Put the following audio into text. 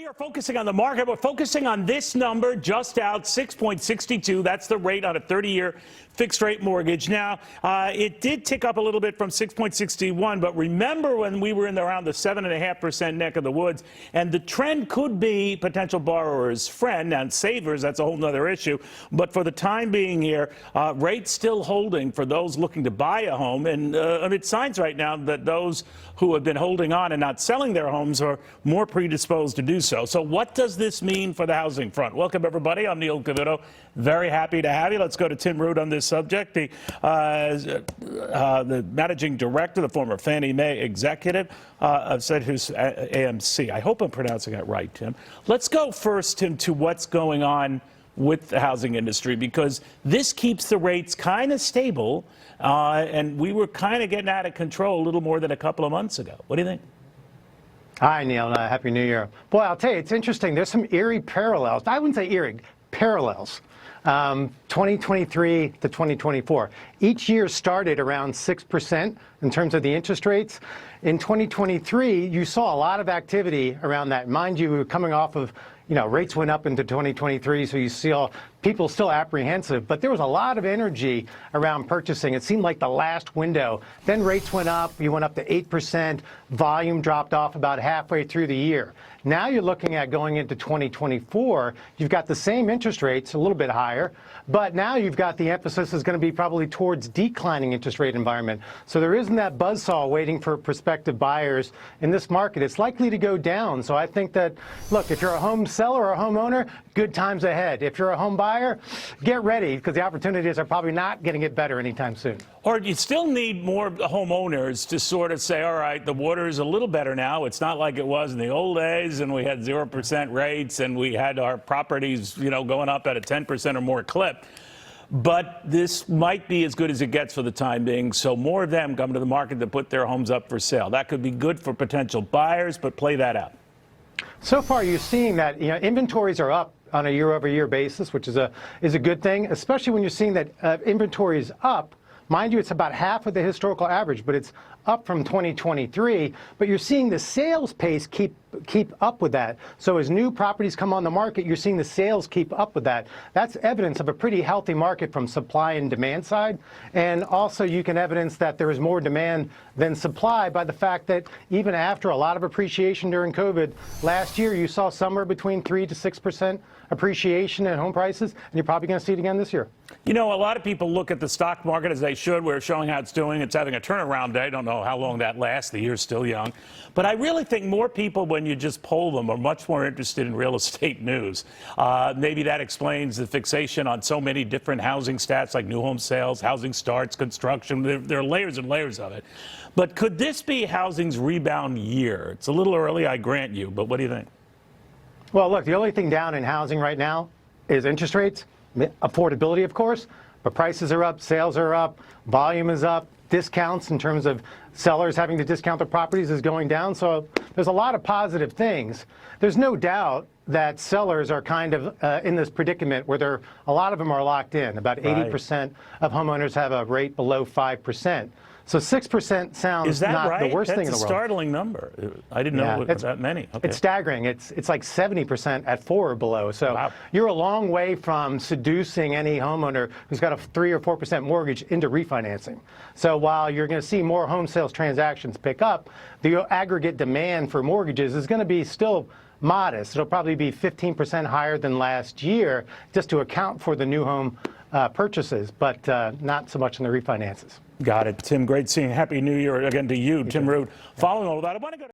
are focusing on the market. We're focusing on this number just out, 6.62. That's the rate on a 30-year fixed rate mortgage. Now, it did tick up a little bit from 6.61, but remember when we were in around the 7.5% neck of the woods, and the trend could be potential borrowers' friend and savers. That's a whole other issue. But for the time being here, rates still holding for those looking to buy a home. And it's signs right now that those who have been holding on and not selling their homes are more predisposed to do so. So what does this mean for the housing front? Welcome, everybody. I'm Neil Cavuto. Very happy to have you. Let's go to Tim Rood on this subject, the managing director, the former Fannie Mae executive of SitusAMC. I hope I'm pronouncing that right, Tim. Let's go first, Tim, to what's going on with the housing industry, because this keeps the rates kind of stable, and we were kind of getting out of control a little more than a couple of months ago. What do you think? Hi, Neil. Happy New Year. Boy, I'll tell you, it's interesting. There's some eerie parallels. I wouldn't say eerie, parallels. 2023 to 2024. Each year started around 6% in terms of the interest rates. In 2023, you saw a lot of activity around that. Mind you, we were coming off of, rates went up into 2023, so you saw people still apprehensive, but there was a lot of energy around purchasing. It seemed like the last window. Then rates went up. You went up to 8%. Volume dropped off about halfway through the year. Now you're looking at going into 2024. You've got the same interest rates, a little bit higher, but now you've got the emphasis is going to be probably towards declining interest rate environment. So there isn't that buzzsaw waiting for prospective buyers in this market. It's likely to go down. So I think that, look, if you're a home seller or a homeowner, good times ahead. If you're a home buyer, get ready, because the opportunities are probably not going to get better anytime soon. Or you still need more homeowners to sort of say, all right, the water is a little better now. It's not like it was in the old days, and we had 0% rates, and we had our properties, going up at a 10% or more clip. But this might be as good as it gets for the time being, so more of them come to the market to put their homes up for sale. That could be good for potential buyers, but play that out. So far, you're seeing that inventories are up on a year-over-year basis, which is a good thing, especially when you're seeing that inventory is up. Mind you, it's about half of the historical average, but it's up from 2023. But you're seeing the sales pace keep up with that. So as new properties come on the market, you're seeing the sales keep up with that. That's evidence of a pretty healthy market from supply and demand side. And also you can evidence that there is more demand than supply by the fact that even after a lot of appreciation during COVID, last year you saw somewhere between 3 to 6% appreciation in home prices, and you're probably going to see it again this year. A lot of people look at the stock market as they should. We're showing how it's doing. It's having a turnaround day. I don't know how long that lasts. The year's still young. But I really think more people, when you just poll them, are much more interested in real estate news. Maybe that explains the fixation on so many different housing stats like new home sales, housing starts, construction. There are layers and layers of it. But could this be housing's rebound year? It's a little early, I grant you, but what do you think? Well, look, the only thing down in housing right now is interest rates, affordability, of course, but prices are up, sales are up, volume is up, discounts in terms of sellers having to discount their properties is going down. So there's a lot of positive things. There's no doubt that sellers are kind of in this predicament where a lot of them are locked in. About 80% of homeowners have a rate below 5%. So 6% sounds not the worst thing in the world. That's a startling number. I didn't know it was that many. Okay. It's staggering. It's like 70% at 4 or below. So you're a long way from seducing any homeowner who's got a 3 or 4% mortgage into refinancing. So while you're going to see more home sales transactions pick up, the aggregate demand for mortgages is going to be still modest. It'll probably be 15% higher than last year just to account for the new home purchases, but not so much in the refinances. Got it. Tim, great seeing you. Happy New Year again to you, Tim Rood. Following all of that, I want to go to